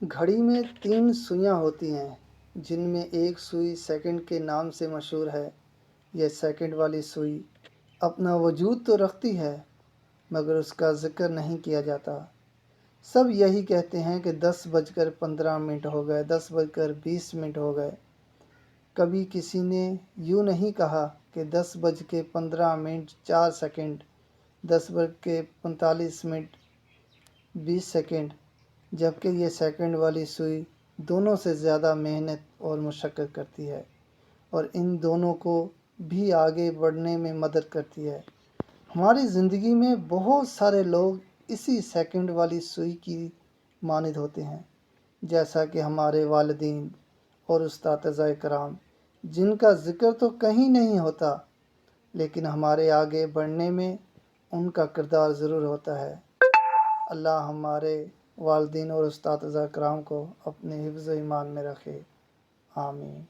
گھڑی میں 3 سوئیاں ہوتی ہیں جن میں ایک سوئی سیکنڈ کے نام سے مشہور ہے۔ یہ سیکنڈ والی سوئی اپنا وجود تو رکھتی ہے مگر اس کا ذکر نہیں کیا جاتا۔ سب یہی کہتے ہیں کہ 10:15 ہو گئے، 10:20 ہو گئے۔ کبھی کسی نے یوں نہیں کہا کہ 10:15 10:45 20 جبکہ یہ سیکنڈ والی سوئی دونوں سے زیادہ محنت اور مشقت کرتی ہے اور ان دونوں کو بھی آگے بڑھنے میں مدد کرتی ہے۔ ہماری زندگی میں بہت سارے لوگ اسی سیکنڈ والی سوئی کی مانند ہوتے ہیں، جیسا کہ ہمارے والدین اور اساتذہ کرام، جن کا ذکر تو کہیں نہیں ہوتا لیکن ہمارے آگے بڑھنے میں ان کا کردار ضرور ہوتا ہے۔ اللہ ہمارے والدین اور اساتذہ کرام کو اپنے حفظ و ایمان میں رکھے، آمین۔